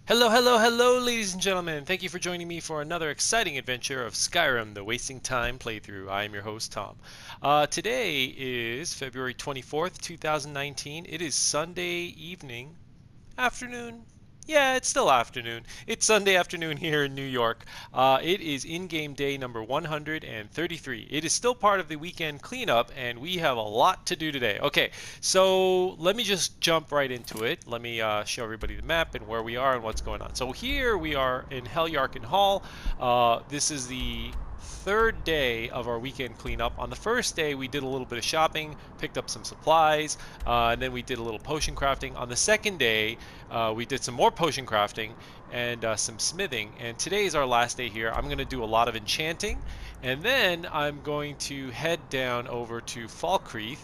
Hello, hello, hello, ladies and gentlemen. Thank you for joining me for another exciting adventure of Skyrim, the Wasting Time playthrough. I am your host, Tom. Today is February 24th, 2019. It is Sunday evening, afternoon. Yeah, it's still afternoon. It's Sunday afternoon here in New York. It is in-game day number 133. It is still part of the weekend cleanup, and we have a lot to do today. Okay, so let me just jump right into it. Let me show everybody the map and where we are and what's going on. So here we are in Helyarkin Hall. This is the third day of our weekend cleanup. On the first day, we did a little bit of shopping, picked up some supplies, and then we did a little potion crafting. On the second day, we did some more potion crafting and some smithing. And today is our last day here. I'm going to do a lot of enchanting, and then I'm going to head down over to Falkreath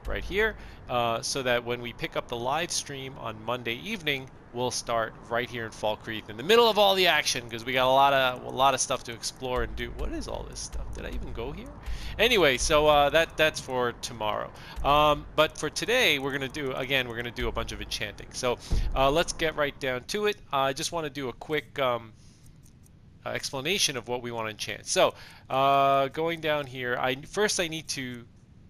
right here, so that when we pick up the live stream on Monday evening, we'll start right here in Falkreath in the middle of all the action because we got a lot of stuff to explore and do. What is all this stuff? Did I even go here? Anyway, so that's for tomorrow. But for today, we're gonna do a bunch of enchanting. So let's get right down to it. I just want to do a quick explanation of what we want to enchant. So going down here, I need to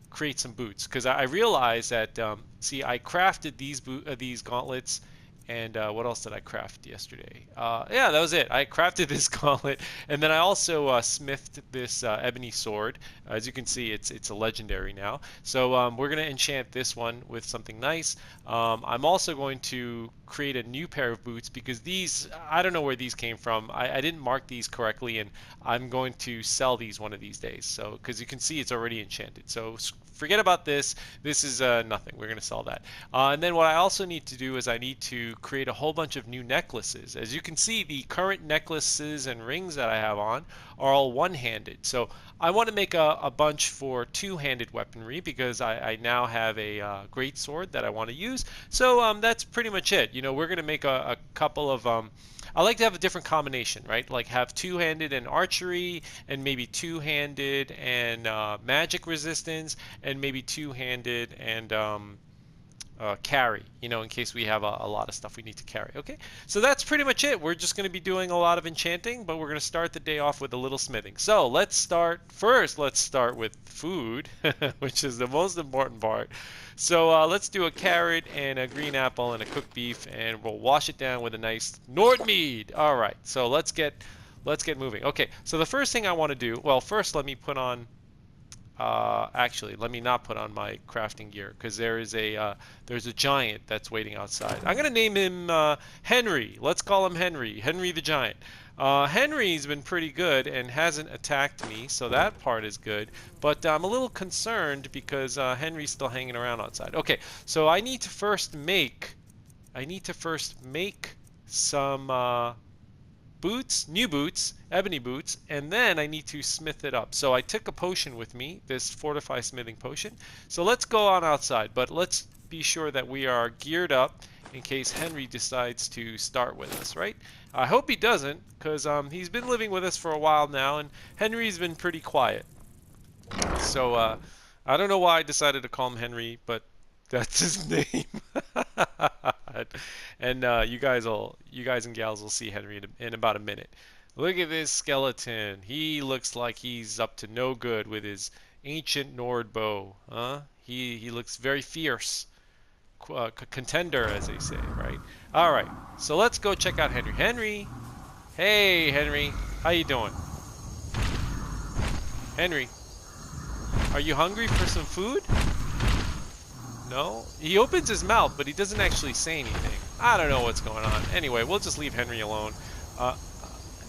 create some boots because I realized that see, I crafted these gauntlets, and what else did I craft yesterday? Yeah, that was it. I crafted this gauntlet, and then I also smithed this ebony sword. As you can see, it's a legendary now. So we're gonna enchant this one with something nice. I'm also going to create a new pair of boots because these, I don't know where these came from. I didn't mark these correctly, and I'm going to sell these one of these days. So because you can see it's already enchanted. So forget about this. This is nothing. We're going to sell that. And then what I also need to do is I need to create a whole bunch of new necklaces. As you can see, the current necklaces and rings that I have on are all one-handed. So I want to make a bunch for two-handed weaponry because I now have a great sword that I want to use. So that's pretty much it. You know, we're going to make a couple of I like to have a different combination, right? Like have two-handed and archery, and maybe two-handed and magic resistance, and maybe two-handed and carry, you know, in case we have a lot of stuff we need to carry. Okay, so that's pretty much it. We're just going to be doing a lot of enchanting, but we're going to start the day off with a little smithing. So let's start with food, which is the most important part. So let's do a carrot and a green apple and a cooked beef, and we'll wash it down with a nice Nord mead. All right, so let's get moving. Okay, so the first thing I want to do, well, first let me put on actually, let me not put on my crafting gear because there's a giant that's waiting outside. I'm gonna name him Henry. Let's call him Henry. Henry the Giant. Henry's been pretty good and hasn't attacked me, so that part is good. But I'm a little concerned because Henry's still hanging around outside. Okay, so I need to first make some new boots, ebony boots, and then I need to smith it up. So I took a potion with me, this fortify smithing potion. So let's go on outside, but let's be sure that we are geared up in case Henry decides to start with us, right? I hope he doesn't, because he's been living with us for a while now, and Henry's been pretty quiet. So I don't know why I decided to call him Henry, but that's his name. And you guys and gals will see Henry in about a minute. Look at this skeleton. He looks like he's up to no good with his ancient Nord bow. Huh? He looks very fierce. Contender, as they say, right? All right. So let's go check out Henry. Henry. Hey, Henry. How you doing? Henry. Are you hungry for some food? No? He opens his mouth, but he doesn't actually say anything. I don't know what's going on. Anyway, we'll just leave Henry alone.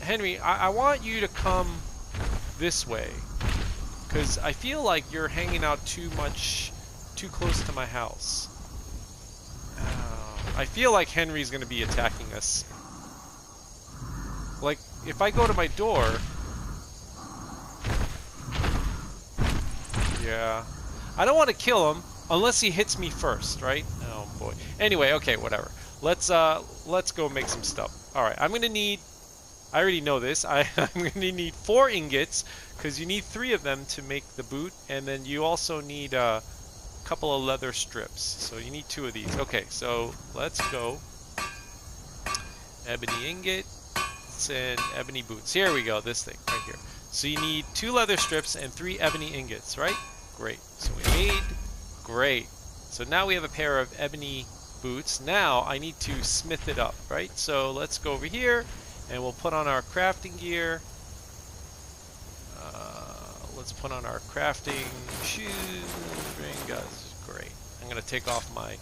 Henry, I want you to come this way, because I feel like you're hanging out too close to my house. I feel like Henry's going to be attacking us. Like, if I go to my door... Yeah. I don't want to kill him. Unless he hits me first, right? Oh boy. Anyway, okay, whatever. Let's go make some stuff. All right, I'm gonna need. I already know this. I'm gonna need 4 ingots because you need 3 of them to make the boot, and then you also need a couple of leather strips. So you need 2 of these. Okay, so let's go. Ebony ingot and ebony boots. Here we go, this thing right here. So you need 2 leather strips and 3 ebony ingots, right? Great. So we made, great. So now we have a pair of ebony boots. Now I need to smith it up, right? So let's go over here and we'll put on our crafting gear. Let's put on our crafting shoes. Great. I'm gonna take off my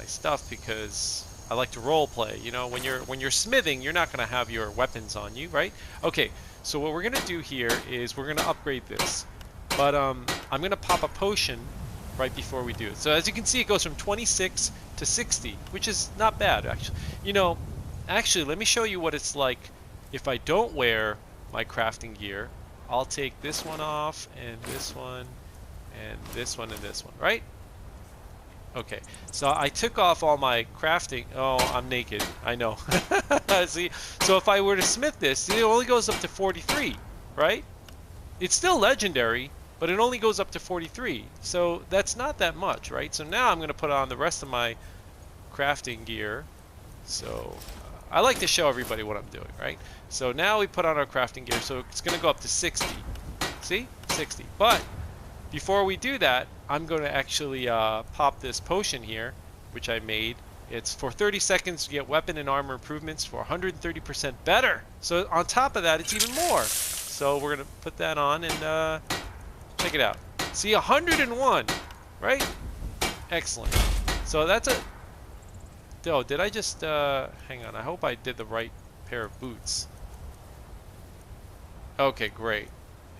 stuff because I like to role play. You know, when you're smithing, you're not gonna have your weapons on you, right? Okay. So what we're gonna do here is we're gonna upgrade this, but I'm gonna pop a potion right before we do it. So as you can see, it goes from 26 to 60, which is not bad actually. You know, actually, let me show you what it's like if I don't wear my crafting gear. I'll take this one off, and this one, and this one, and this one, right? Okay, so I took off all my crafting. Oh, I'm naked. I know. See, so if I were to smith this, it only goes up to 43, right? It's still legendary, but it only goes up to 43. So that's not that much, right? So now I'm going to put on the rest of my crafting gear. So I like to show everybody what I'm doing, right? So now we put on our crafting gear, so it's going to go up to 60. See? 60. But before we do that, I'm going to actually pop this potion here, which I made. It's for 30 seconds to get weapon and armor improvements for 130% better. So on top of that, it's even more. So we're going to put that on and check it out. See, 101, right? Excellent. So that's a... Oh, did I just... hang on, I hope I did the right pair of boots. Okay, great.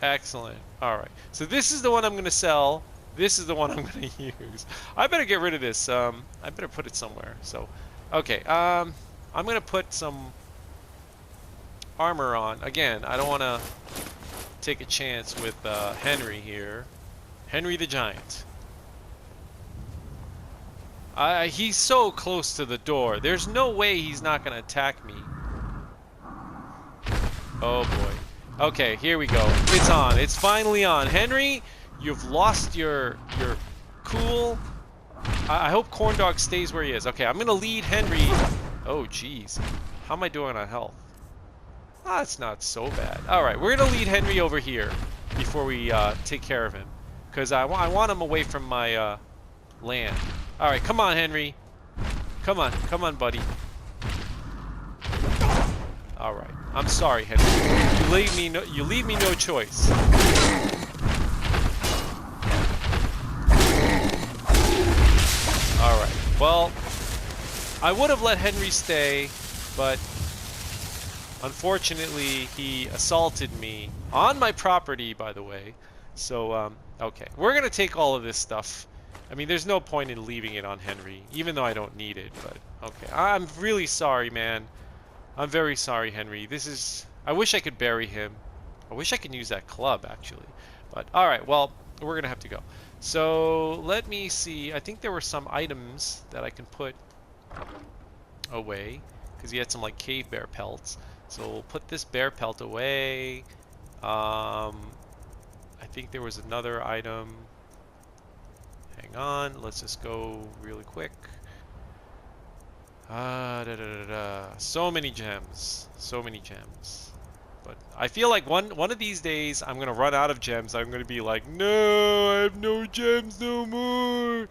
Excellent. Alright. So this is the one I'm going to sell. This is the one I'm going to use. I better get rid of this. I better put it somewhere. So, okay. I'm going to put some armor on. Again, I don't want to take a chance with Henry here. Henry the Giant. He's so close to the door. There's no way he's not going to attack me. Oh boy. Okay, here we go. It's on. It's finally on. Henry, you've lost your cool. I hope Corndog stays where he is. Okay, I'm going to lead Henry. Oh, jeez. How am I doing on health? Ah, it's not so bad. All right, we're going to lead Henry over here before we take care of him. Because I want him away from my land. All right, come on, Henry. Come on, buddy. All right, I'm sorry, Henry. You leave me no choice. All right. Well, I would have let Henry stay, but unfortunately, he assaulted me on my property, by the way. So, okay, we're gonna take all of this stuff. I mean, there's no point in leaving it on Henry, even though I don't need it, but okay. I'm really sorry, man. I'm very sorry, Henry. This is... I wish I could bury him. I wish I could use that club, actually. But, alright, well, we're going to have to go. So, let me see. I think there were some items that I can put away, because he had some, like, cave bear pelts. So, we'll put this bear pelt away. I think there was another item... Hang on, let's just go really quick. So many gems. So many gems. But I feel like one of these days I'm gonna run out of gems. I'm gonna be like, no, I have no gems no more.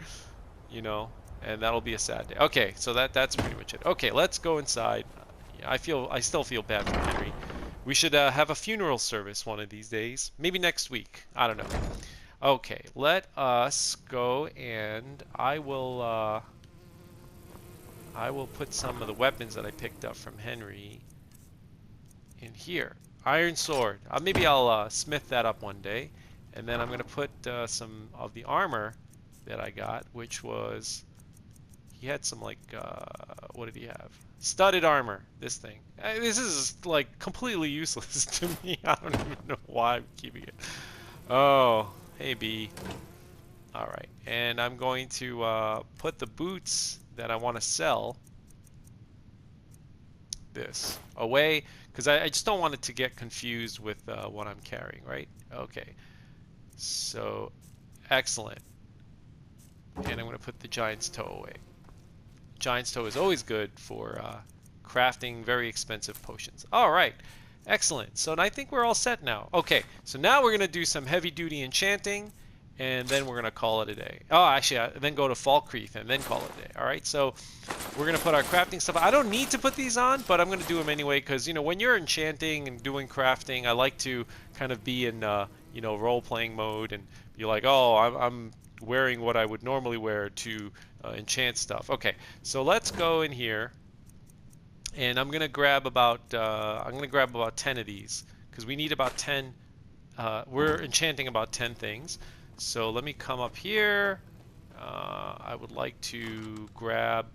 You know, and that'll be a sad day. Okay, so that's pretty much it. Okay, let's go inside. I still feel bad for Henry. We should have a funeral service one of these days. Maybe next week. I don't know. Okay, let us go, and I will put some of the weapons that I picked up from Henry in here. Iron sword. Maybe I'll smith that up one day, and then I'm gonna put some of the armor that I got, which was... He had some, like, what did he have? Studded armor, this thing. This is, like, completely useless to me. I don't even know why I'm keeping it. Oh, hey, B. Alright, and I'm going to put the boots that I want to sell, this, away, because I just don't want it to get confused with what I'm carrying, right? Okay, so, excellent. And I'm going to put the giant's toe away. Giant's toe is always good for crafting very expensive potions. All right, excellent. So I think we're all set now. Okay, so now we're gonna do some heavy-duty enchanting, and then we're gonna call it a day. Oh, actually, then go to Falkreath and then call it a day. All right, so we're gonna put our crafting stuff. I don't need to put these on, but I'm gonna do them anyway because when you're enchanting and doing crafting, I like to kind of be in role-playing mode and be like, oh, I'm wearing what I would normally wear to enchant stuff. Okay, so let's go in here, and I'm gonna grab about 10 of these because we need about 10. We're enchanting about 10 things. So let me come up here. I would like to grab.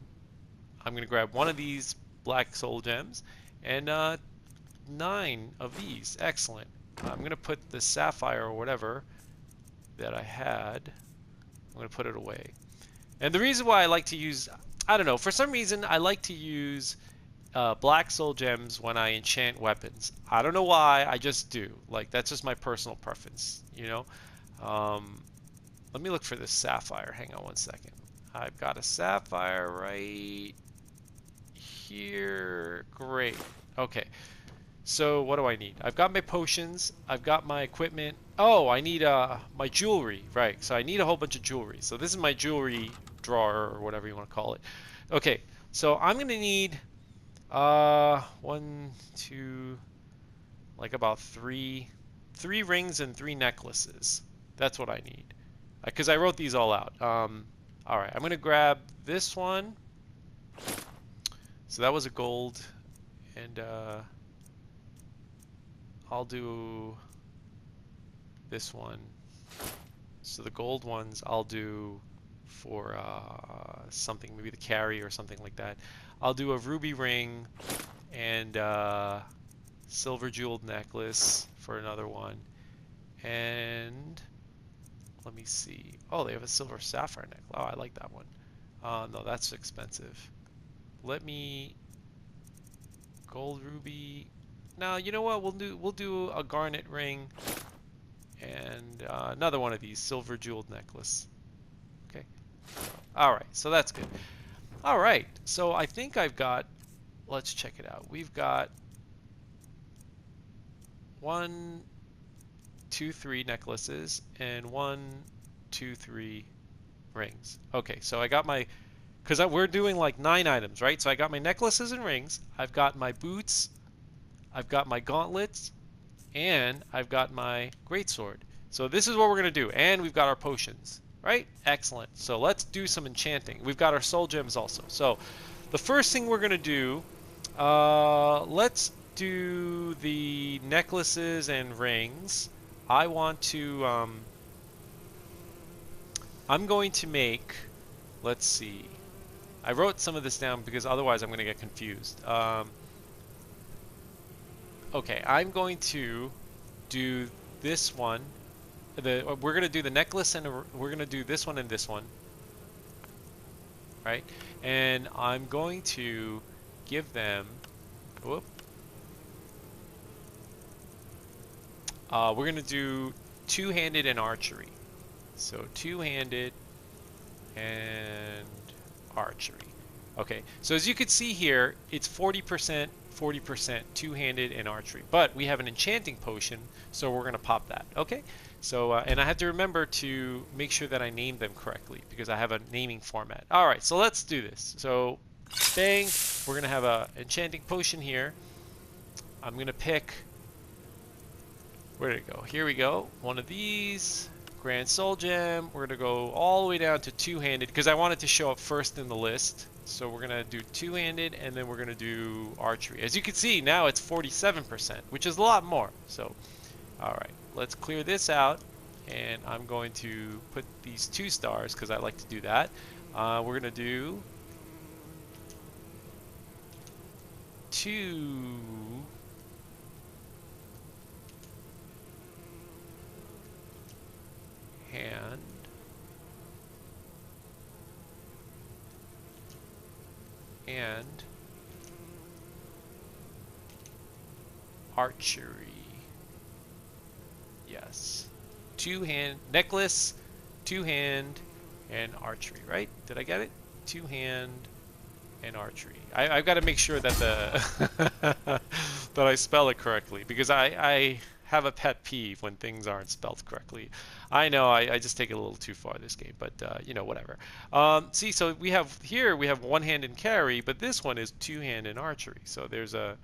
I'm gonna grab one of these black soul gems and 9 of these. Excellent. I'm gonna put the sapphire or whatever that I had. I'm gonna put it away. And the reason why I like to use, I don't know, for some reason I like to use black soul gems when I enchant weapons. I don't know why, I just do. Like, that's just my personal preference, Let me look for this sapphire. Hang on one second. I've got a sapphire right here. Great. Okay. So what do I need? I've got my potions. I've got my equipment. Oh, I need my jewelry. Right. So I need a whole bunch of jewelry. So this is my jewelry drawer or whatever you want to call it. Okay. So I'm going to need one, two, like about three rings and 3 necklaces. That's what I need. Because I wrote these all out. All right. I'm going to grab this one. So that was a gold. And I'll do this one. So the gold ones I'll do for something, maybe the carry or something like that. I'll do a ruby ring and silver jeweled necklace for another one. And let me see. Oh, they have a silver sapphire necklace. Oh, I like that one. No, that's expensive. Let me gold ruby. Now, you know what? We'll do a garnet ring and another one of these silver jeweled necklace. Okay. All right. So that's good. All right. So I think I've got. Let's check it out. We've got 1, 2, 3 necklaces and 1, 2, 3 rings. Okay. So I got my. Because we're doing like 9 items, right? So I got my necklaces and rings. I've got my boots. I've got my gauntlets. And I've got my greatsword. So this is what we're going to do. And we've got our potions, right? Excellent. So let's do some enchanting. We've got our soul gems also. So the first thing we're going to do, let's do the necklaces and rings. I want to, I'm going to make, let's see. I wrote some of this down because otherwise I'm going to get confused. Okay, I'm going to do this one. We're going to do the necklace and we're going to do this one and this one. Right? And I'm going to give them... Whoop. We're going to do two-handed and archery. So two-handed and archery. Okay, so as you can see here, it's 40%, 40%, two-handed and archery. But we have an enchanting potion, so we're going to pop that. Okay, so and I have to remember to make sure that I name them correctly because I have a naming format. All right, so let's do this. So, bang, we're going to have a enchanting potion here. I'm going to pick, where did it go? Here we go. One of these. Grand Soul Gem. We're going to go all the way down to two-handed because I want it to show up first in the list. So we're going to do two-handed and then we're going to do archery. As you can see, now it's 47%, which is a lot more. So, all right, let's clear this out. And I'm going to put these 2 stars because I like to do that. We're going to do 2... hand and archery. Yes. 2-hand necklace, 2-hand and archery, right? Did I get it? 2-hand and archery. I've got to make sure that that I spell it correctly, because I have a pet peeve when things aren't spelled correctly. I know I just take it a little too far this game, but you know, whatever. See, so we have here we have one hand in carry, but this one is two hand in archery. So there's a,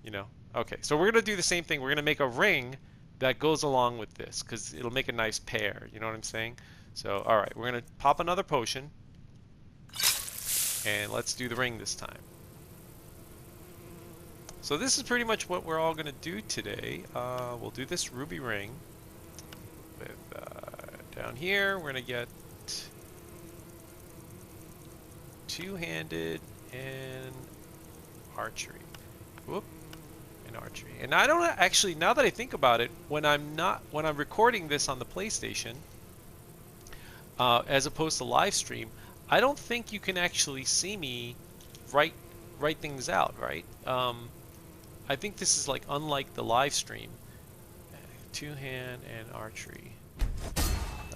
you know, okay. So we're gonna do the same thing. We're gonna make a ring that goes along with this because it'll make a nice pair. You know what I'm saying? So all right, we're gonna pop another potion. And let's do the ring this time. So this is pretty much what we're all going to do today. We'll do this ruby ring. With down here, we're going to get two-handed and archery. Whoop, and archery. And I don't actually, now that I think about it, when I'm recording this on the PlayStation, as opposed to live stream, I don't think you can actually see me write things out, right? I think this is like unlike the live stream. Two-hand and archery.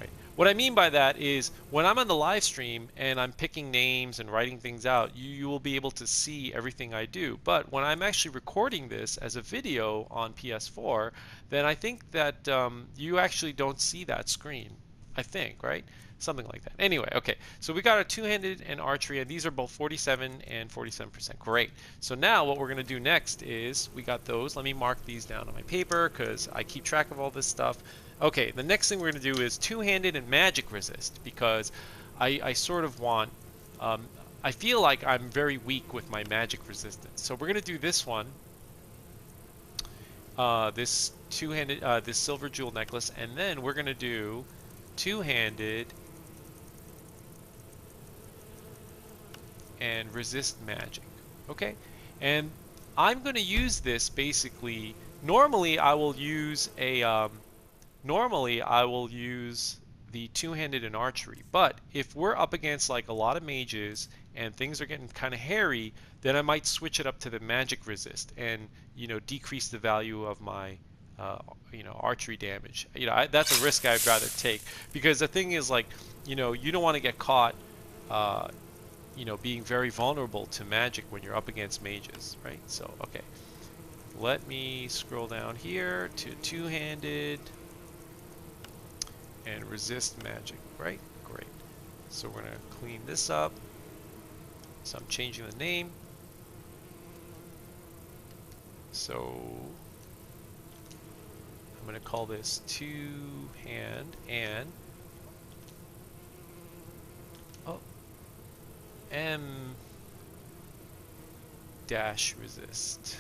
Right. What I mean by that is when I'm on the live stream and I'm picking names and writing things out, you will be able to see everything I do. But when I'm actually recording this as a video on PS4, then I think that you actually don't see that screen. I think, right? Something like that. Anyway, okay, so we got our two-handed and archery, and these are both 47 and 47%. Great. So now what we're going to do next is we got those. Let me mark these down on my paper because I keep track of all this stuff. Okay, the next thing we're going to do is two-handed and magic resist, because I sort of want, I feel like I'm very weak with my magic resistance. So we're going to do this one, this two-handed, this silver jewel necklace, and then we're going to do two-handed and resist magic. Okay, and I'm going to use this basically. Normally I will use a the two-handed in archery, but if we're up against like a lot of mages and things are getting kind of hairy, then I might switch it up to the magic resist and, you know, decrease the value of my you know, archery damage. You know, that's a risk I'd rather take, because the thing is, like, you know, you don't want to get caught you know, being very vulnerable to magic when you're up against mages, right? So, okay. Let me scroll down here to two-handed and resist magic, right? Great. So we're going to clean this up. So I'm changing the name. So I'm going to call this two-hand and M dash resist.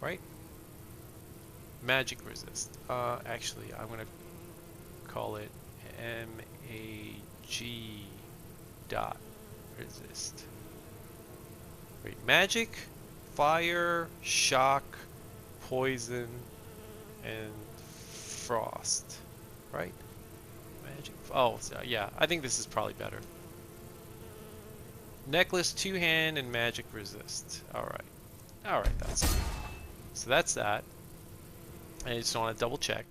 Right? Magic resist. Actually, I'm going to call it MAG dot resist. Wait, magic, fire, shock, poison, and frost, right? Magic. Oh, so yeah. I think this is probably better. Necklace, two-hand, and magic resist. All right. All right. That's it. So that's that. I just want to double check.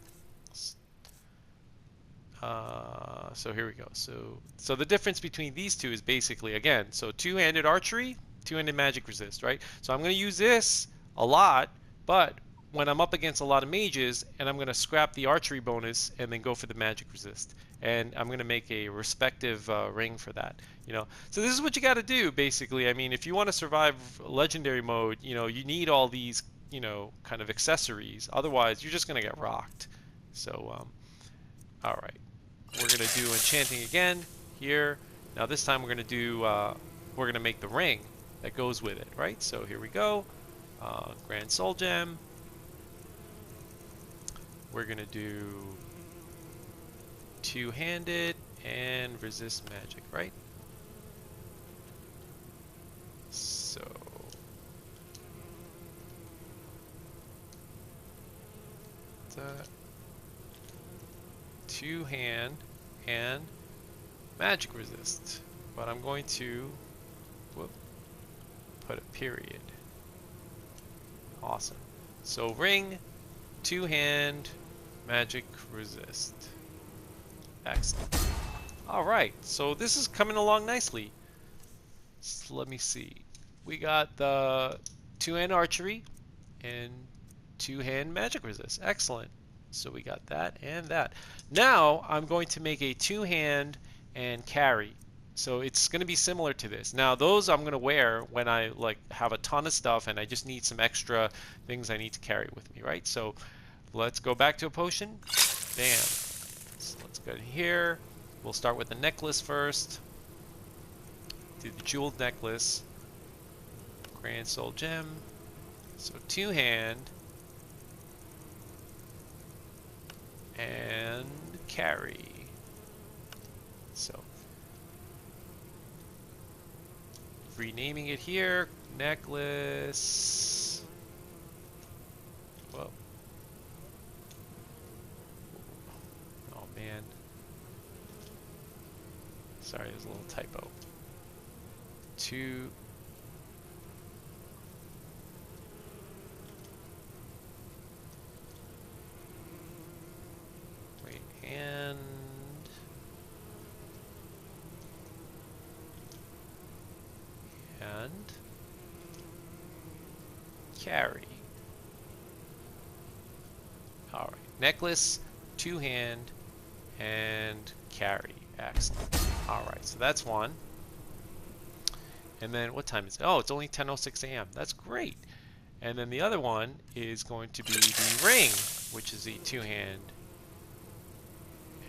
So here we go. So the difference between these two is basically, again, so two-handed archery, two-handed magic resist, right? So I'm going to use this a lot, but when I'm up against a lot of mages, and I'm going to scrap the archery bonus and then go for the magic resist, and I'm going to make a respective ring for that, you know. So this is what you got to do, basically. I mean, if you want to survive legendary mode, you know, you need all these, you know, kind of accessories. Otherwise, you're just going to get rocked. So, all right, we're going to do enchanting again here. Now this time we're going to do, we're going to make the ring that goes with it, right? So here we go. Grand Soul Gem. We're going to do two-handed and resist magic, right? So two-hand and magic resist. But I'm going to put a period. Awesome. So ring, two-hand, magic resist. Excellent. Alright, so this is coming along nicely. So let me see. We got the two-hand archery and two-hand magic resist. Excellent. So we got that and that. Now I'm going to make a two-hand and carry. So it's going to be similar to this. Now those I'm going to wear when I like have a ton of stuff and I just need some extra things I need to carry with me, right? So let's go back to a potion. Bam. So let's go here. We'll start with the necklace first. Do the jeweled necklace. Grand Soul Gem. So two-hand and carry. So renaming it here, necklace. Whoa. Oh man. Sorry, there's a little typo. Two. Wait, and carry. All right, necklace, two-hand, and carry. Excellent. All right, so that's one. And then what time is it? Oh, it's only 10:06 a.m. That's great. And then the other one is going to be the ring, which is the two-hand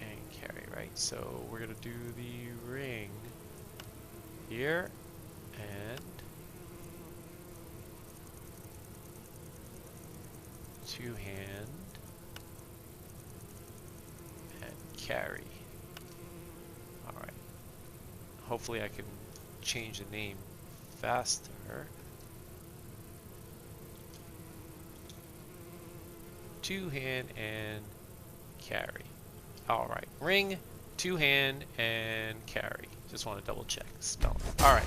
and carry, right? So we're going to do the ring here and two-hand and carry. All right. Hopefully I can change the name faster. Two-hand and carry. All right, ring, two-hand and carry. Just want to double check spelling. All right,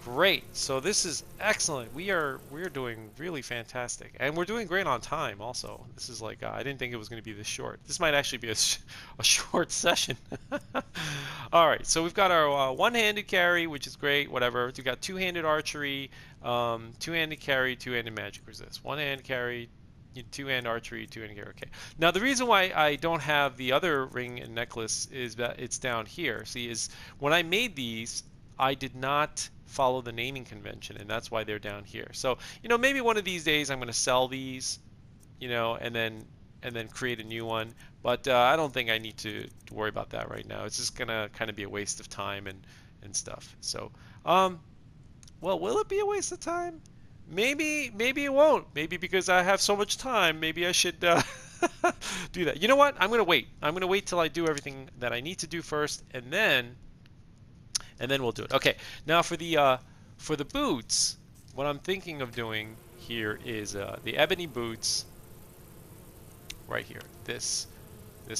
great. So this is excellent. We're doing really fantastic, and we're doing great on time. Also, this is like I didn't think it was going to be this short. This might actually be a short session. All right, so we've got our one-handed carry, which is great. Whatever. We've got two-handed archery, two-handed carry, two-handed magic resist. One-hand carry. Two-hand archery, two-hand carry. Okay. Now the reason why I don't have the other ring and necklace is that it's down here. See, is when I made these, I did not follow the naming convention, and that's why they're down here. So, maybe one of these days I'm going to sell these, and then create a new one. But I don't think I need to worry about that right now. It's just gonna kind of be a waste of time and stuff. So, well, will it be a waste of time? Maybe it won't. Maybe because I have so much time, maybe I should do that. You know what? I'm gonna wait. I'm gonna wait till I do everything that I need to do first, and then we'll do it. Okay. Now for the boots, what I'm thinking of doing here is the ebony boots right here. This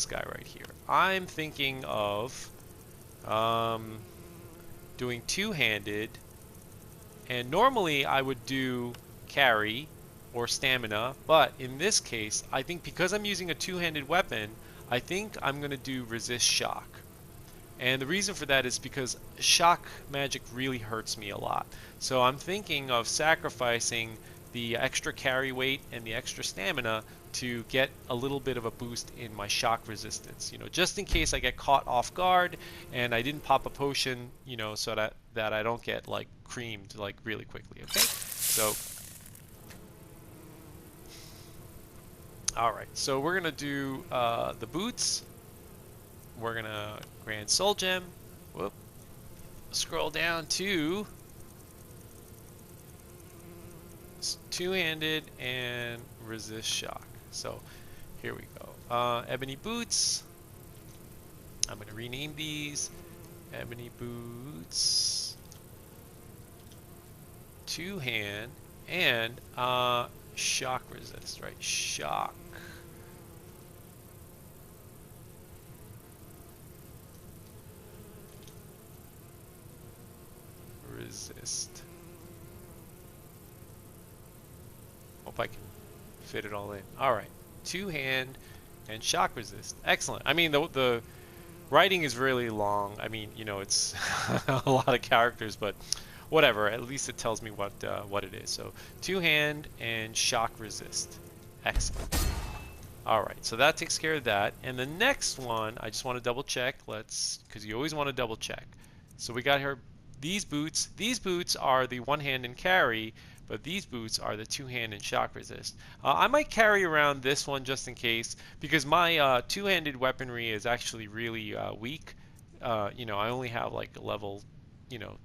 guy right here. I'm thinking of doing two-handed. And normally I would do carry or stamina, but in this case, I think because I'm using a two-handed weapon, I think I'm going to do resist shock. And the reason for that is because shock magic really hurts me a lot. So I'm thinking of sacrificing the extra carry weight and the extra stamina to get a little bit of a boost in my shock resistance, just in case I get caught off guard and I didn't pop a potion, so that I don't get like creamed like really quickly. Okay, so all right, so we're gonna do the boots. We're gonna Grand Soul Gem. Whoop. Scroll down to two-handed and resist shock. So here we go. Ebony boots. I'm going to rename these. Ebony boots. Two-hand and shock resist, right? Shock. Resist. Hope I can fit it all in. All right. Two-hand and shock resist. Excellent. I mean, the writing is really long. I mean, you know, it's a lot of characters, but whatever. At least it tells me what it is. So two-hand and shock resist. Excellent. All right, so that takes care of that. And the next one, I just want to double check. Because you always want to double check. So we got here these boots. These boots are the one-hand and carry, but these boots are the two-hand and shock resist. I might carry around this one just in case, because my two-handed weaponry is actually really weak. You know, I only have like level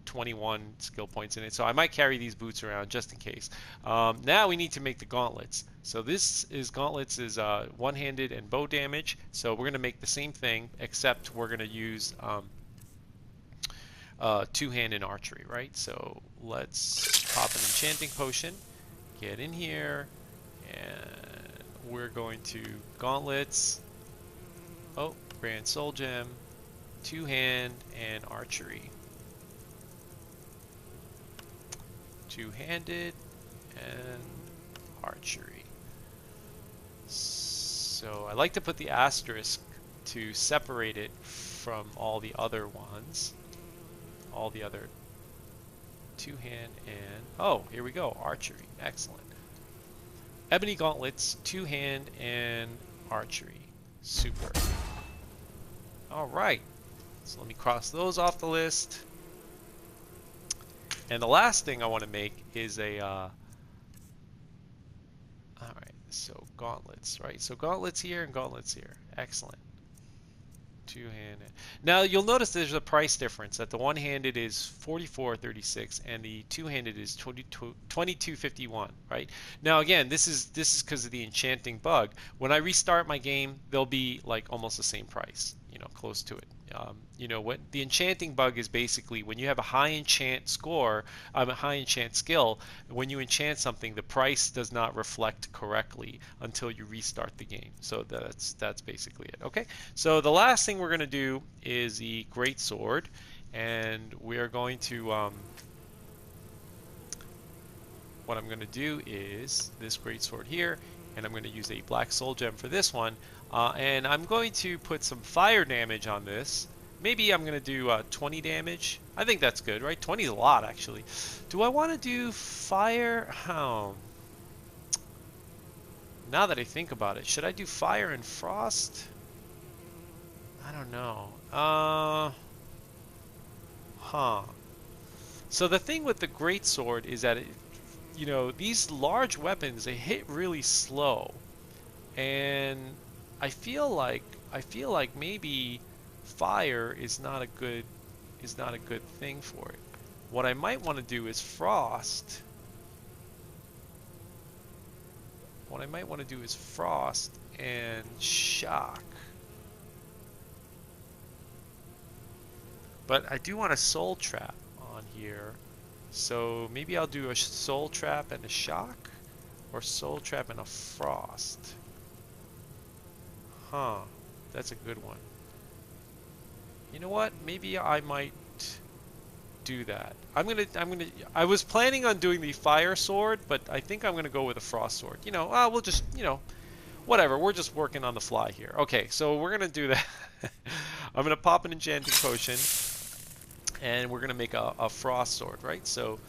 21 skill points in it. So I might carry these boots around just in case. Now we need to make the gauntlets. So this is gauntlets is one-handed and bow damage. So we're going to make the same thing, except we're going to use two-hand and archery, right? So let's pop an enchanting potion, get in here, and we're going to gauntlets. Oh, grand soul gem, two-hand and archery. Two-handed and archery. So I like to put the asterisk to separate it from all the other ones. All the other two-hand and... Oh, here we go. Archery. Excellent. Ebony gauntlets, two-hand and archery. Super. All right. So let me cross those off the list. And the last thing I want to make is a, all right, so gauntlets, right? So gauntlets here and gauntlets here. Excellent. Two-handed. Now you'll notice there's a price difference. That the one-handed is 44.36 and the two-handed is 22.51, right? Now again, this is because of the enchanting bug. When I restart my game, they'll be like almost the same price, you know, close to it. You know what the enchanting bug is basically when you have a high enchant score, a high enchant skill. When you enchant something, the price does not reflect correctly until you restart the game. So that's basically it. Okay. So the last thing we're going to do is the great sword, and we are going to. What I'm going to do is this great sword here, and I'm going to use a black soul gem for this one. And I'm going to put some fire damage on this. Maybe I'm going to do 20 damage. I think that's good, right? 20 is a lot, actually. Do I want to do fire? Oh. Now that I think about it, should I do fire and frost? I don't know. So the thing with the greatsword is that you know, these large weapons, they hit really slow. And I feel like maybe fire is not a good thing for it. What I might want to do is frost. What I might want to do is frost and shock. But I do want a soul trap on here. So maybe I'll do a soul trap and a shock, or soul trap and a frost. Huh, that's a good one. You know what? Maybe I might do that. I was planning on doing the fire sword, but I think I'm gonna go with a frost sword. You know, we'll just, you know, whatever. We're just working on the fly here. Okay, so we're gonna do that. I'm gonna pop an enchanting potion, and we're gonna make a frost sword, right? So,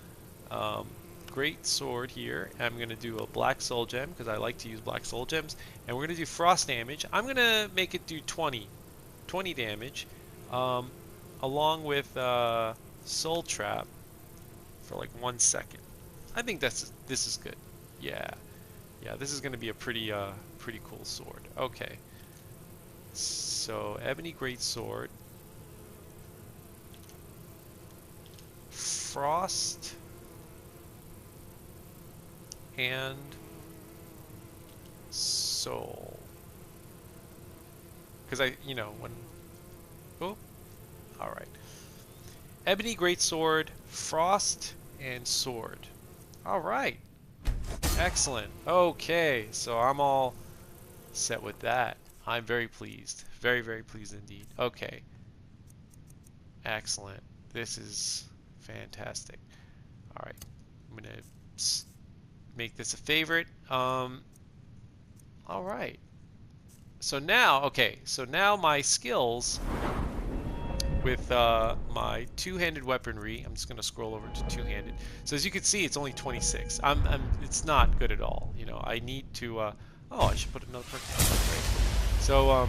great sword here. I'm gonna do a black soul gem because I like to use black soul gems, and we're gonna do frost damage. I'm gonna make it do 20 damage, along with soul trap for like 1 second. I think this is good. Yeah, this is gonna be a pretty cool sword. Okay, so ebony great sword, frost, and soul. Because oh, all right. Ebony greatsword, frost, and sword. All right. Excellent. Okay, so I'm all set with that. I'm very pleased. Very, very pleased indeed. Okay. Excellent. This is fantastic. All right. I'm going to make this a favorite. All right. So now, okay, so now my skills with my two-handed weaponry. I'm just going to scroll over to two-handed. So as you can see, it's only 26. It's not good at all. You know, I need to. Oh, I should put another perk. Right. So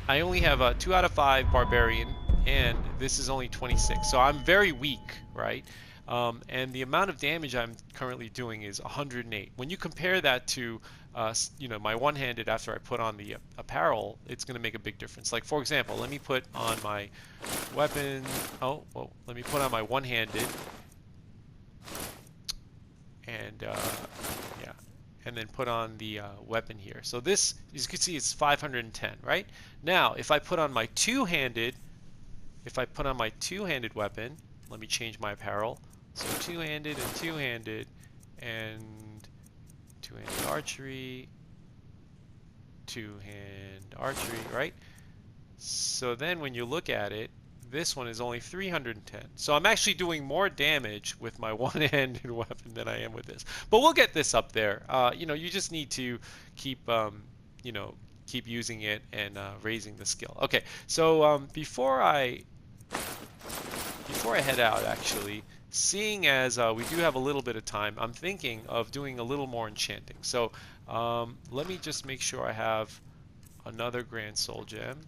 I only have a 2 out of 5 barbarian, and this is only 26. So I'm very weak, right? And the amount of damage I'm currently doing is 108. When you compare that to, you know, my one-handed after I put on the apparel, it's going to make a big difference. Like for example, let me put on my weapon. Oh, well, let me put on my one-handed, and yeah, and then put on the weapon here. So this, as you can see, it's 510, right? Now, if I put on my two-handed, weapon, let me change my apparel. So two-handed and two-handed and two-handed archery, two-hand archery, right? So then when you look at it, this one is only 310. So I'm actually doing more damage with my one-handed weapon than I am with this. But we'll get this up there. You know, you just need to keep, you know, keep using it and raising the skill. Okay, so before I head out, actually, seeing as we do have a little bit of time, I'm thinking of doing a little more enchanting. So let me just make sure I have another Grand Soul Gem.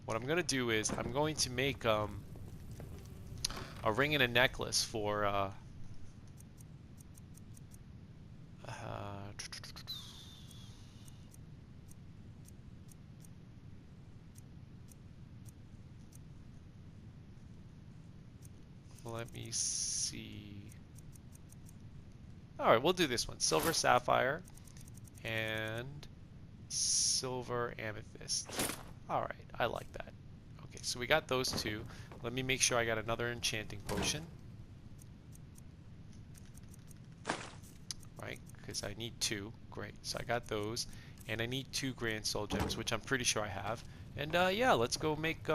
What I'm going to do is I'm going to make a ring and a necklace for let me see. All right, we'll do this one. Silver sapphire and silver amethyst. All right, I like that. Okay, so we got those two. Let me make sure I got another enchanting potion. Right, because I need two. Great, so I got those. And I need 2 Grand Soul Gems, which I'm pretty sure I have. And yeah, let's go make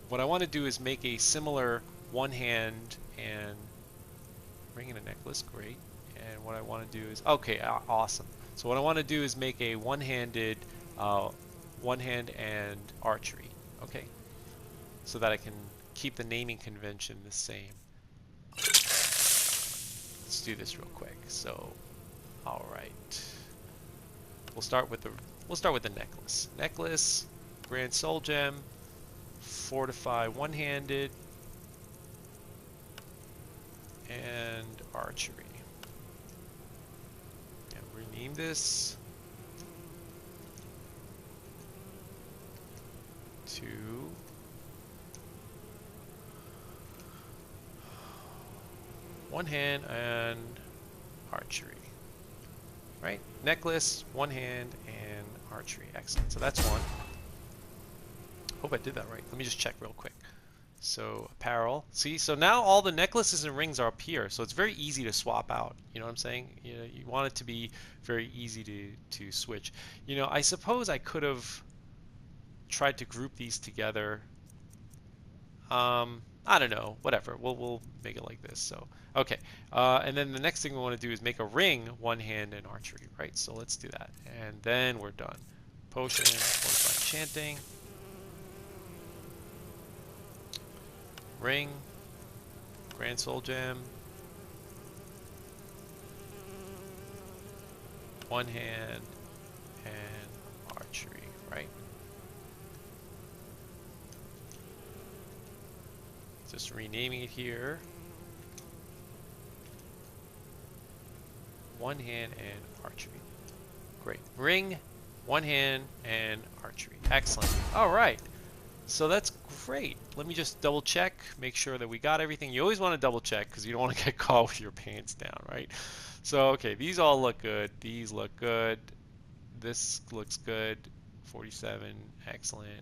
what I want to do is make a similar one hand and ring and a necklace. Great. And what I want to do is, okay, awesome. So what I want to do is make a one-handed, one hand and archery. Okay. So that I can keep the naming convention the same. Let's do this real quick. So, all right. We'll start with the necklace. Necklace, Grand Soul Gem, Fortify one-handed, and archery. And rename this to one hand and archery. Right? Necklace, one hand, and archery. Excellent. So that's one. Hope I did that right. Let me just check real quick. So apparel. See, so now all the necklaces and rings are up here, so it's very easy to swap out. You know what I'm saying? You know, you want it to be very easy to switch. You know, I suppose I could have tried to group these together. I don't know. Whatever. We'll make it like this. So okay. And then the next thing we want to do is make a ring, one hand, and archery. Right. So let's do that, and then we're done. Potion, fortified enchanting. Ring, Grand Soul Gem, one hand, and archery, right? Just renaming it here. One hand and archery. Great. Ring, one hand, and archery. Excellent. All right. So that's great. Let me just double check, make sure that we got everything. You always want to double check because you don't want to get caught with your pants down, right? So, okay, these all look good. These look good. This looks good. 47. Excellent.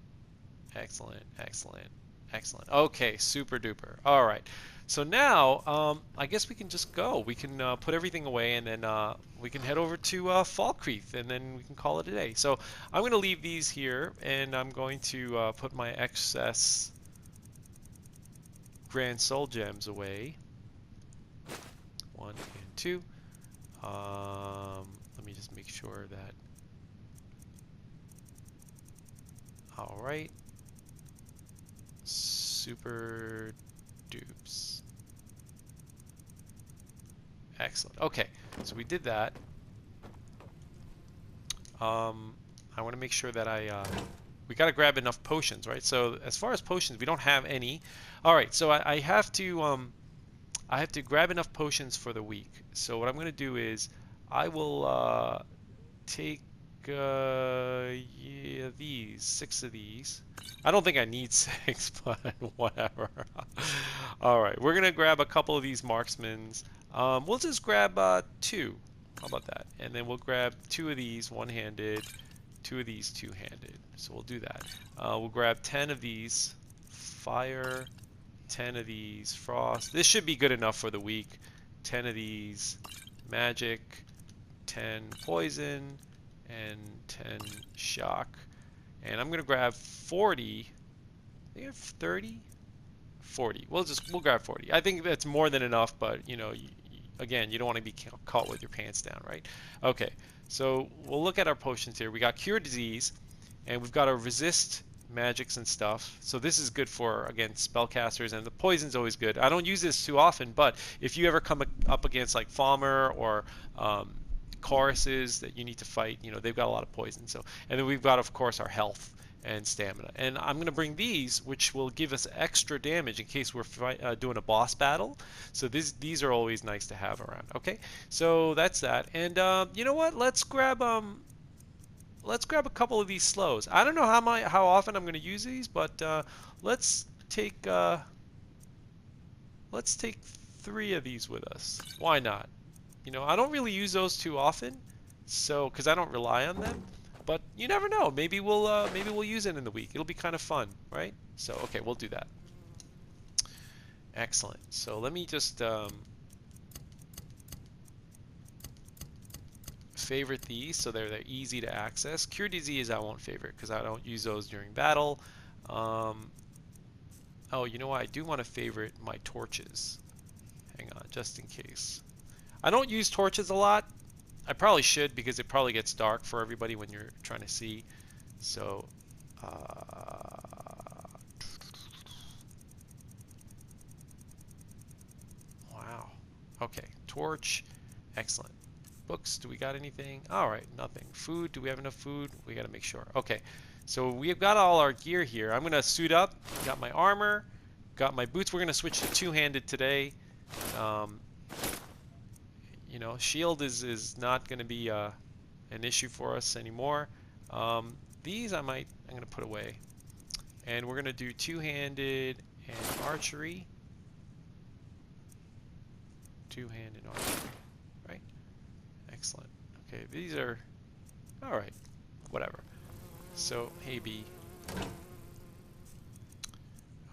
Excellent. Excellent. Excellent. Okay, super duper. All right. So now, I guess we can just go. We can put everything away, and then we can head over to Falkreath, and then we can call it a day. So I'm going to leave these here, and I'm going to put my excess Grand Soul Gems away. 1 and 2. Let me just make sure that. All right. Super dupes. Excellent. Okay, so we did that. I want to make sure that we got to grab enough potions, right? So as far as potions, we don't have any. All right, so I have to grab enough potions for the week. So what I'm going to do is I will take yeah, these 6 of these. I don't think I need 6, but whatever. All right, we're gonna grab a couple of these marksmans. We'll just grab 2. How about that? And then we'll grab 2 of these one-handed, 2 of these two-handed. So we'll do that. We'll grab 10 of these fire, 10 of these frost. This should be good enough for the week. 10 of these magic, 10 poison, and 10 shock. And I'm gonna grab 40. I have 30, 40. We'll grab 40. I think that's more than enough, but you know, again, you don't want to be caught with your pants down, right? Okay, so we'll look at our potions here. We got cure disease, and we've got our resist magics and stuff. So this is good for, again, spellcasters, and the poison's always good. I don't use this too often, but if you ever come up against like Falmer or choruses that you need to fight, you know, they've got a lot of poison. So, and then we've got, of course, our health and stamina. And I'm going to bring these, which will give us extra damage in case we're doing a boss battle. So these are always nice to have around. Okay, so that's that. And you know what? Let's grab a couple of these slows. I don't know how often I'm going to use these, but let's take 3 of these with us. Why not? You know, I don't really use those too often, so because I don't rely on them. But you never know. Maybe we'll use it in the week. It'll be kind of fun, right? So okay, we'll do that. Excellent. So let me just favorite these so they're easy to access. Cure disease I won't favorite because I don't use those during battle. Oh, you know what? I do want to favorite my torches. Hang on, just in case. I don't use torches a lot. I probably should because it probably gets dark for everybody when you're trying to see. So, wow. Okay, torch. Excellent. Books, do we got anything? All right, nothing. Food, do we have enough food? We got to make sure. Okay, so we've got all our gear here. I'm going to suit up. Got my armor. Got my boots. We're going to switch to two-handed today. You know, shield is not going to be an issue for us anymore. These I'm going to put away. And we're going to do two-handed and archery. Two-handed archery, right? Excellent. Okay, these are, all right, whatever. So, hey B.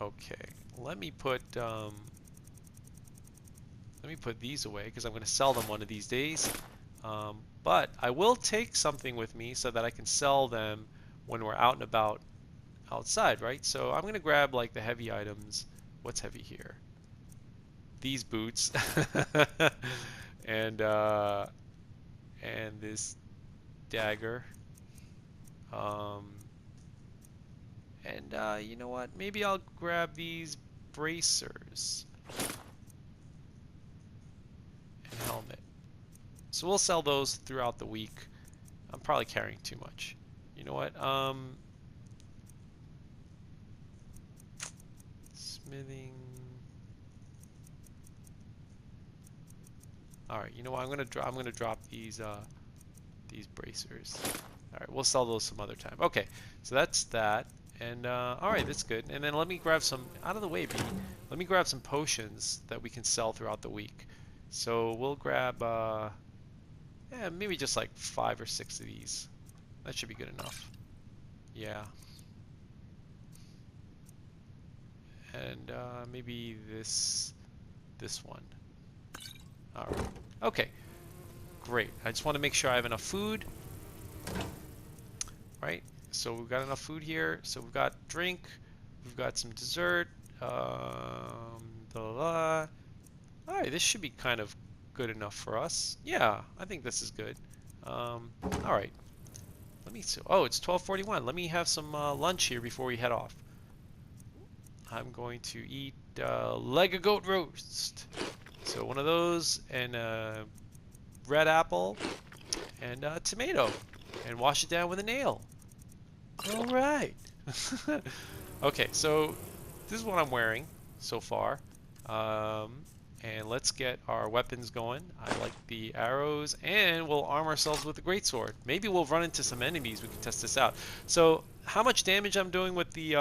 Okay, let me put these away because I'm going to sell them one of these days. But I will take something with me so that I can sell them when we're out and about outside, right? So I'm going to grab like the heavy items. What's heavy here? These boots and this dagger. You know what? Maybe I'll grab these bracers and helmet. So we'll sell those throughout the week. I'm probably carrying too much. You know what? Smithing. All right. You know what? I'm gonna drop these bracers. All right. We'll sell those some other time. Okay. So that's that. And all right, that's good. And then let me grab some out of the way, B. Let me grab some potions that we can sell throughout the week. So we'll grab yeah, maybe just like 5 or 6 of these. That should be good enough. Yeah. And maybe this one. All right. Okay. Great. I just want to make sure I have enough food. Right. So we've got enough food here. So we've got drink. We've got some dessert. All right. This should be kind of good enough for us. Yeah, I think this is good. All right. Let me see. Oh, it's 12:41. Let me have some lunch here before we head off. I'm going to eat leg of goat roast. So one of those and a red apple and a tomato and wash it down with a nail. All right. Okay, so this is what I'm wearing so far. And let's get our weapons going. I like the arrows, and we'll arm ourselves with the greatsword. Maybe we'll run into some enemies. We can test this out. So, how much damage I'm doing with the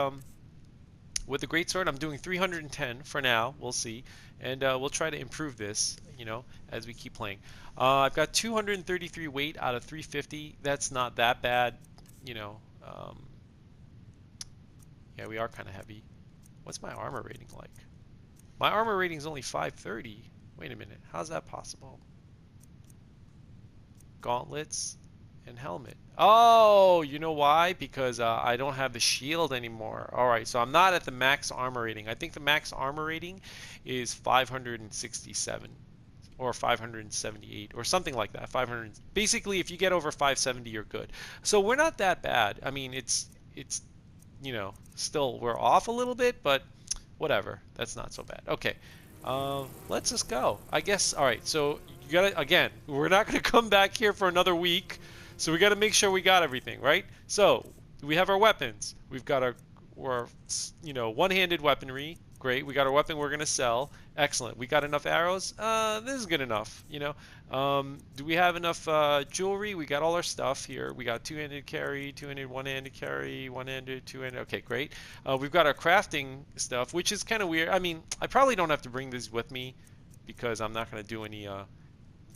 greatsword? I'm doing 310 for now. We'll see, and we'll try to improve this, as we keep playing. I've got 233 weight out of 350. That's not that bad, you know. Yeah, we are kind of heavy. What's my armor rating like? My armor rating is only 530. Wait a minute. How's that possible? Gauntlets and helmet. Oh, you know why? Because I don't have the shield anymore. All right, so I'm not at the max armor rating. I think the max armor rating is 567 or 578 or something like that. 500. Basically, if you get over 570, you're good. So we're not that bad. I mean, it's still we're off a little bit, but whatever. That's not so bad. Okay. Let's just go. I guess. All right. So you gotta again. We're not gonna come back here for another week, so we gotta make sure we got everything right. So we have our weapons. We've got our one-handed weaponry. Great. We got our weapon we're gonna sell. Excellent. We got enough arrows. This is good enough. Do we have enough jewelry? We got all our stuff here. We got two-handed carry, two-handed, one-handed carry, one-handed, two-handed. Okay, great. We've got our crafting stuff, which is kind of weird. I mean, I probably don't have to bring these with me because I'm not going to do any,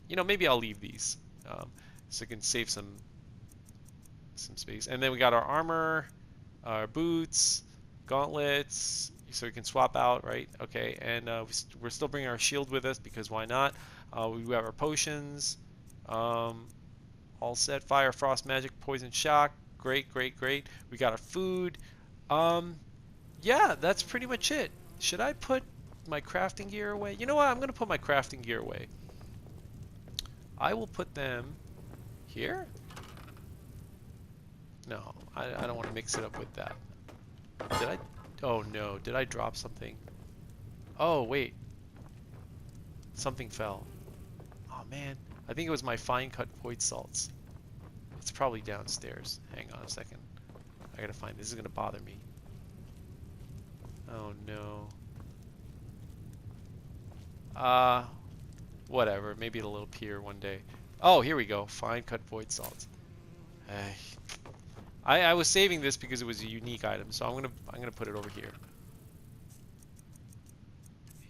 maybe I'll leave these so I can save some space. And then we got our armor, our boots, gauntlets, so we can swap out, right? Okay, and we're still bringing our shield with us because why not? We have our potions, all set. Fire, frost, magic, poison, shock. Great, great, great. We got our food. Yeah, that's pretty much it. Should I put my crafting gear away? You know what? I'm gonna put my crafting gear away. I will put them here. No, I don't want to mix it up with that. Did I? Oh no, did I drop something? Oh wait, something fell. Oh man, I think it was my fine cut void salts. It's probably downstairs. Hang on a second. I gotta find this. Is gonna bother me. Oh no. Whatever. Maybe it'll appear one day. Oh, here we go. Fine cut void salts. I was saving this because it was a unique item, so I'm gonna put it over here.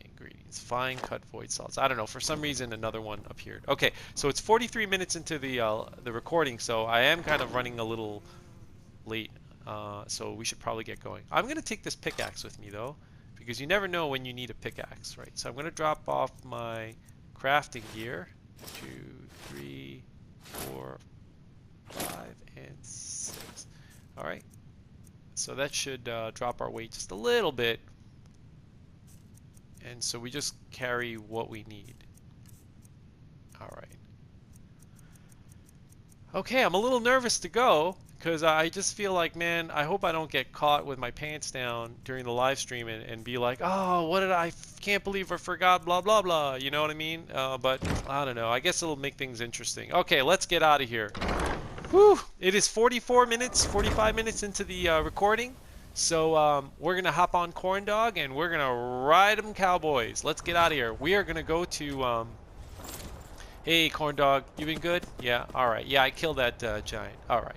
Ingredients: fine cut void salts. I don't know. For some reason, another one appeared. Okay, so it's 43 minutes into the recording, so I am kind of running a little late. So we should probably get going. I'm gonna take this pickaxe with me though, because you never know when you need a pickaxe, right? So I'm gonna drop off my crafting gear. 2, 3, 4, 5, and 6. All right. So that should drop our weight just a little bit. And so we just carry what we need. All right. Okay, I'm a little nervous to go because I just feel like, man, I hope I don't get caught with my pants down during the live stream and be like, oh, what did I can't believe I forgot, blah, blah, blah. You know what I mean? But I don't know. I guess it'll make things interesting. Okay, let's get out of here. Whew, it is 45 minutes into the recording. So we're going to hop on Corn Dog and we're going to ride them cowboys. Let's get out of here. We are going to go to... Hey, Corn Dog, you been good? Yeah, all right. Yeah, I killed that giant. All right.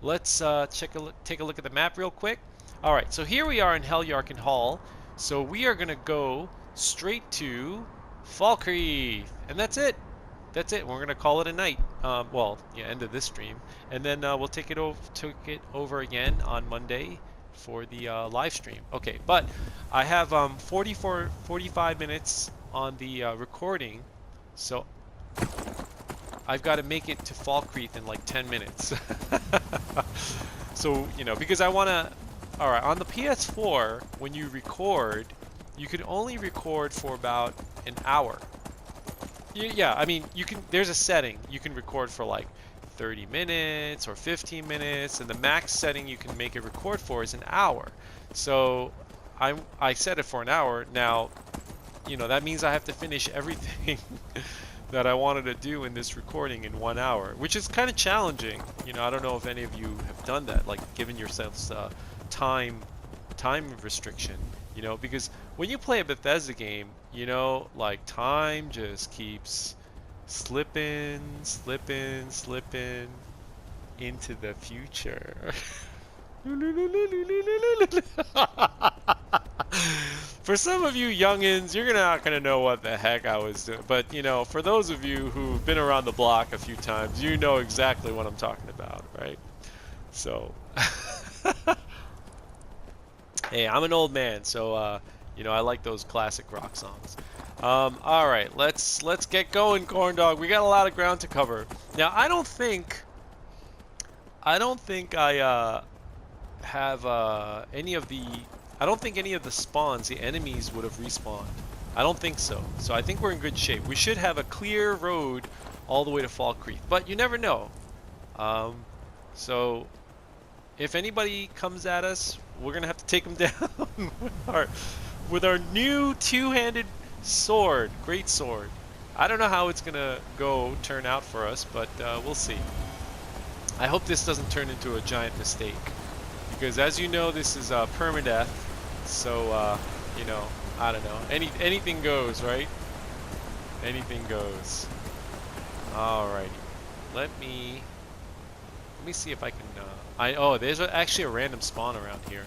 Let's take a look at the map real quick. All right, so here we are in Helyarkin Hall. So we are going to go straight to Falkreath. And that's it. That's it. We're going to call it a night. Well, yeah, end of this stream. And then we'll take it over again on Monday for the live stream. Okay, but I have 45 minutes on the recording. So I've got to make it to Falkreath in like 10 minutes. So, because I want to... Alright, on the PS4, when you record, you can only record for about an hour. Yeah, I mean, you can... There's a setting. You can record for like 30 minutes or 15 minutes, and the max setting you can make it record for is an hour. So I set it for an hour. Now, that means I have to finish everything that I wanted to do in this recording in 1 hour, which is kind of challenging. I don't know if any of you have done that, like given yourselves time restriction, because when you play a Bethesda game, like time just keeps slipping into the future. For some of you youngins, you're not gonna know what the heck I was doing, but for those of you who've been around the block a few times, you know exactly what I'm talking about, right? So, hey, I'm an old man, so I like those classic rock songs. All right, let's get going, corn dog. We got a lot of ground to cover. Now, I don't think I have any of the. I don't think any of the spawns, the enemies, would have respawned. I don't think so. So I think we're in good shape. We should have a clear road all the way to Fall Creek, but you never know. So if anybody comes at us, we're gonna have to take them down with our new two-handed sword, great sword. I don't know how it's gonna turn out for us, but we'll see. I hope this doesn't turn into a giant mistake, because as you know, this is permadeath. So I don't know. Anything goes, right? Anything goes. Alrighty. Let me see if I can. There's actually a random spawn around here.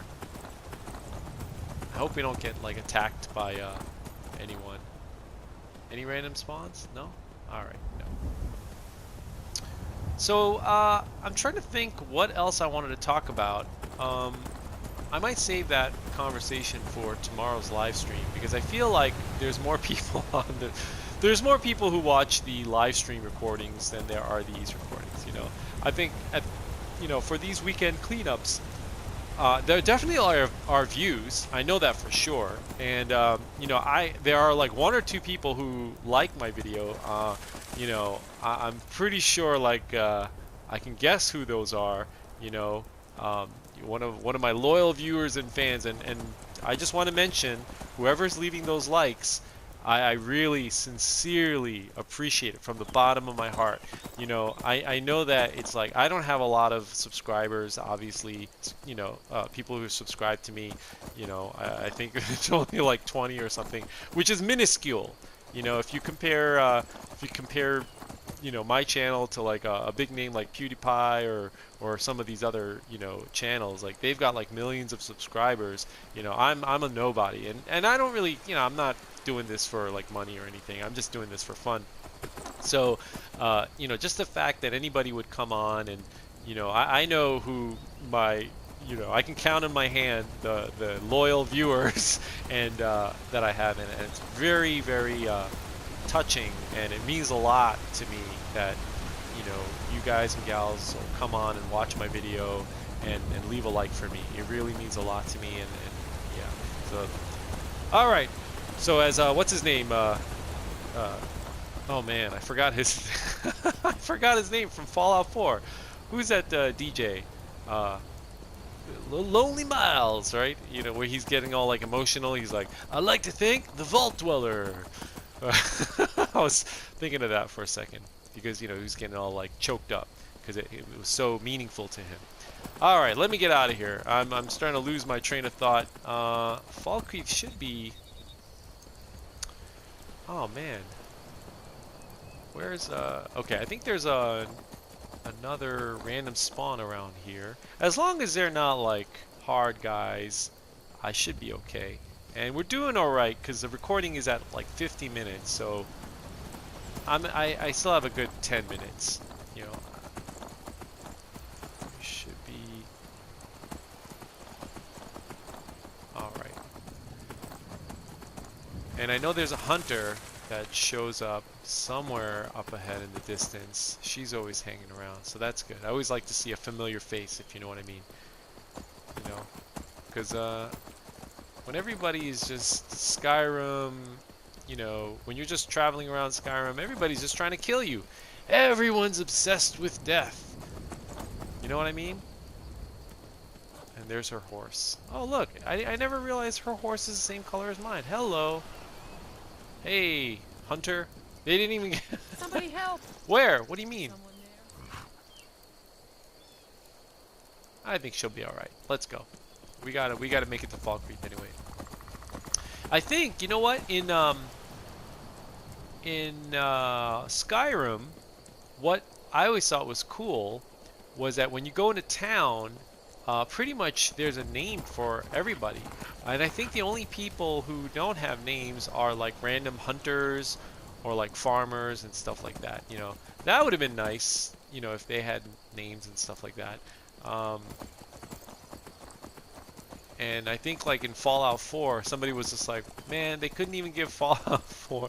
I hope we don't get like attacked by anyone. Any random spawns? No? Alright, no. So, I'm trying to think what else I wanted to talk about. I might save that conversation for tomorrow's live stream, because I feel like there's more people there's more people who watch the live stream recordings than there are these recordings, I think for these weekend cleanups, there definitely are views. I know that for sure. And there are like one or two people who like my video. I'm pretty sure like I can guess who those are. One of my loyal viewers and fans, and I just want to mention whoever's leaving those likes. I really sincerely appreciate it from the bottom of my heart. I know that it's like I don't have a lot of subscribers, obviously. People who subscribe to me, I think it's only like 20 or something, which is minuscule. If you compare my channel to like a big name like PewDiePie or some of these other channels, like they've got like millions of subscribers. I'm a nobody, and I don't really, I'm not doing this for like money or anything. I'm just doing this for fun. So just the fact that anybody would come on, and I know who my I can count in my hand the loyal viewers and that I have, and it's very, very touching, and it means a lot to me that you guys and gals will come on and watch my video and leave a like for me. It really means a lot to me, and yeah. So all right. So as what's his name? Oh man, I forgot his I forgot his name from Fallout 4. Who's that DJ? Lonely Miles, right? Where he's getting all like emotional. He's like, "I'd like to thank the Vault Dweller." I was thinking of that for a second because he was getting all like choked up because it was so meaningful to him. All right, let me get out of here. I'm starting to lose my train of thought. Fall Creek should be. Oh man, where's okay, I think there's another random spawn around here. As long as they're not like hard guys, I should be okay. And we're doing all right because the recording is at like 50 minutes, so I still have a good 10 minutes. We should be all right. And I know there's a hunter that shows up somewhere up ahead in the distance. She's always hanging around, so that's good. I always like to see a familiar face, if you know what I mean. Because when everybody's just Skyrim, when you're just traveling around Skyrim, everybody's just trying to kill you. Everyone's obsessed with death. You know what I mean? And there's her horse. Oh, look. I never realized her horse is the same color as mine. Hello. Hey, Hunter. They didn't even get... Somebody help! Where? What do you mean? Someone there? I think she'll be alright. Let's go. We gotta make it to Fall Creek anyway. I think, you know what? In Skyrim, what I always thought was cool was that when you go into town, pretty much there's a name for everybody. And I think the only people who don't have names are like random hunters or like farmers and stuff like that, you know. That would have been nice, you know, if they had names and stuff like that. And I think like in Fallout 4, somebody was just like, man, they couldn't even give Fallout 4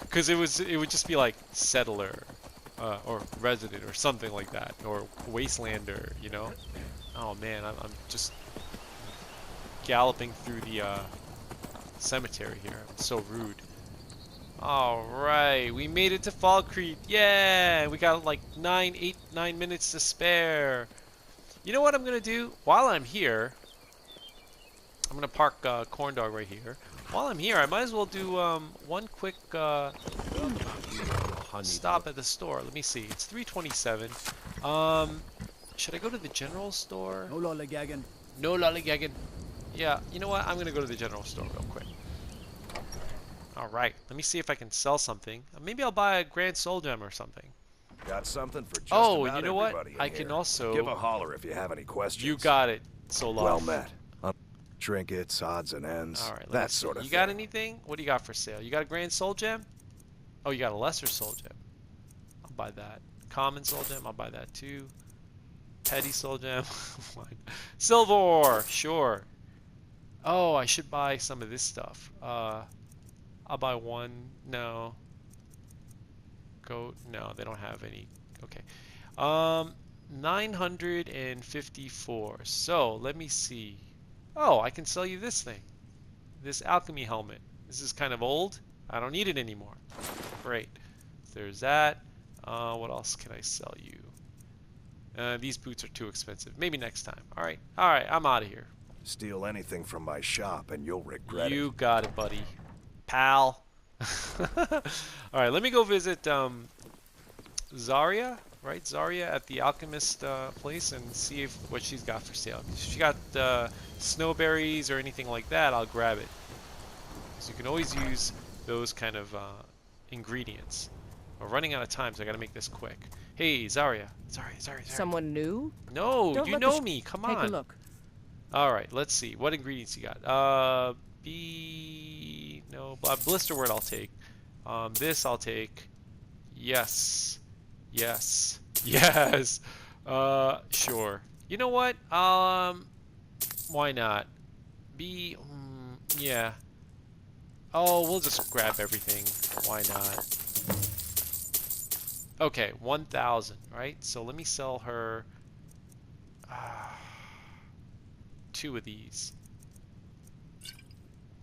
because it would just be like settler or resident or something like that, or wastelander, you know. Oh man, I'm just galloping through the cemetery here. I'm so rude. All right, we made it to Fall Creek. Yeah, we got like 9 minutes to spare. You know what I'm gonna do while I'm here? I'm gonna park Corn Dog right here. While I'm here, I might as well do one quick stop at the store. Let me see. It's 3:27. Should I go to the general store? No lollygagging. No lollygagging. Yeah, you know what? I'm gonna go to the general store real quick. All right. Let me see if I can sell something. Maybe I'll buy a Grand Soul Gem or something. Got something for just Oh, about you know what? everybody in I can here. also... Give a holler if you have any questions. You got it, Solov. Well met. Trinkets, odds and ends, All right, that sort of You thing. got anything? What do you got for sale? You got a Grand Soul Gem? Oh, you got a Lesser Soul Gem. I'll buy that. Common Soul Gem, I'll buy that too. Petty Soul Gem. Silver Ore, sure. Oh, I should buy some of this stuff. I'll buy one. No. Goat. No, they don't have any. Okay. 954. So, let me see. Oh, I can sell you this thing. This alchemy helmet. This is kind of old. I don't need it anymore. Great. There's that. What else can I sell you? These boots are too expensive. Maybe next time. Alright. Alright, I'm out of here. Steal anything from my shop and you'll regret You it. got it, buddy. Pal. Alright, let me go visit Zarya, right? Zarya at the alchemist place and see if what she's got for sale. If she got snowberries or anything like that, I'll grab it. Because you can always use those kind of ingredients. We're running out of time, so I gotta make this quick. Hey, Zarya. Zarya. Someone new? No, Don't you let know this- me. Come on. Take a look. Alright, let's see. What ingredients you got? No, blister word I'll take. This I'll take. Yes. Yes. Yes. Sure. You know what? Why not? Yeah. Oh, we'll just grab everything. Why not? Okay, 1,000, right? So let me sell her 2 of these.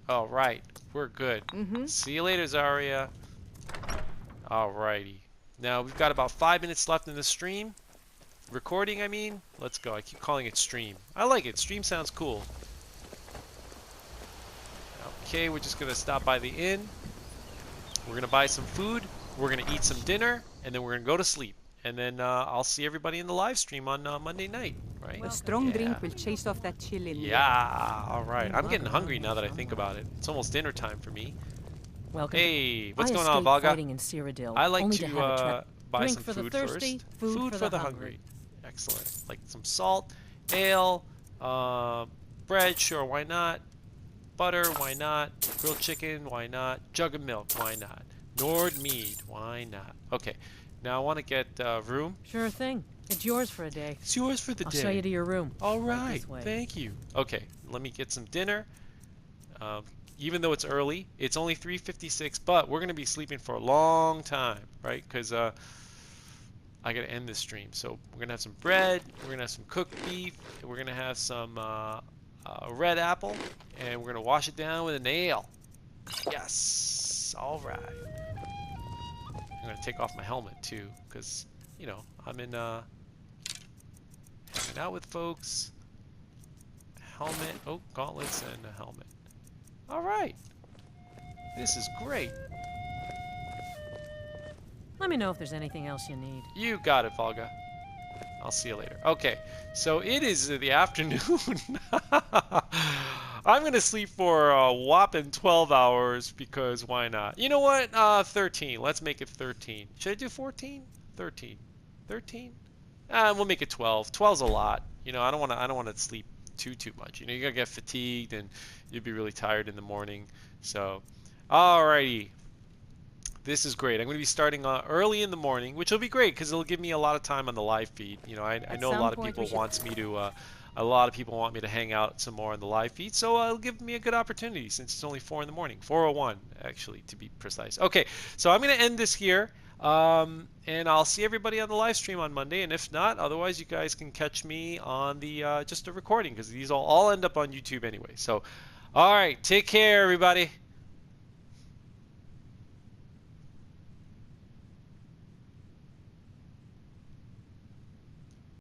All right, we're good. See you later, Zarya. Alrighty. Now we've got about 5 minutes left in the stream. Recording, I mean. Let's go. I keep calling it stream. I like it. Stream sounds cool. Okay, we're just gonna stop by the inn. We're gonna buy some food. We're gonna eat some dinner, and then we're gonna go to sleep. And then I'll see everybody in the live stream on Monday night, right? A strong Yeah. drink will chase off that chill in you. Yeah, all right. I'm getting hungry now that I think about it. It's almost dinner time for me. Welcome. Hey, what's I going on, escaped Valga? fighting in Cyrodiil, I like only to have a trap. buy Drink some for the food thirsty, first. food for the hungry. Excellent. Like some salt, ale, bread, sure, why not? Butter, why not? Grilled chicken, why not? Jug of milk, why not? Nord mead, why not? Okay, now I want to get room. Sure thing. It's yours for a day. It's yours for the I'll day. show you to your room. All Right right, this way. thank you. Okay, let me get some dinner. Even though it's early, it's only 3:56, but we're gonna be sleeping for a long time, right? Because I gotta end this stream. So we're gonna have some bread, we're gonna have some cooked beef, and we're gonna have some red apple, and we're gonna wash it down with an ale. Yes, all right. I'm gonna take off my helmet too, because you know I'm in hanging out with folks. Helmet. Oh, gauntlets and a helmet. All right. This is great. Let me know if there's anything else you need. You got it, Volga. I'll see you later. Okay, so it is the afternoon. I'm gonna sleep for a whopping 12 hours because why not? You know what? 13. Let's make it 13. Should I do 14? 13. 13? We'll make it 12. 12's a lot. You know, I don't wanna sleep too much. You know, you're gonna get fatigued and you'll be really tired in the morning. So, alrighty. This is great. I'm going to be starting early in the morning, which will be great because it'll give me a lot of time on the live feed. You know, I At know a some lot of point, people we should- wants me to, a lot of people want me to hang out some more on the live feed, so it'll give me a good opportunity since it's only 4 in the morning, 4:01 actually to be precise. Okay, so I'm going to end this here, and I'll see everybody on the live stream on Monday, and if not, otherwise you guys can catch me on the just a recording because these all end up on YouTube anyway. So, all right, take care, everybody.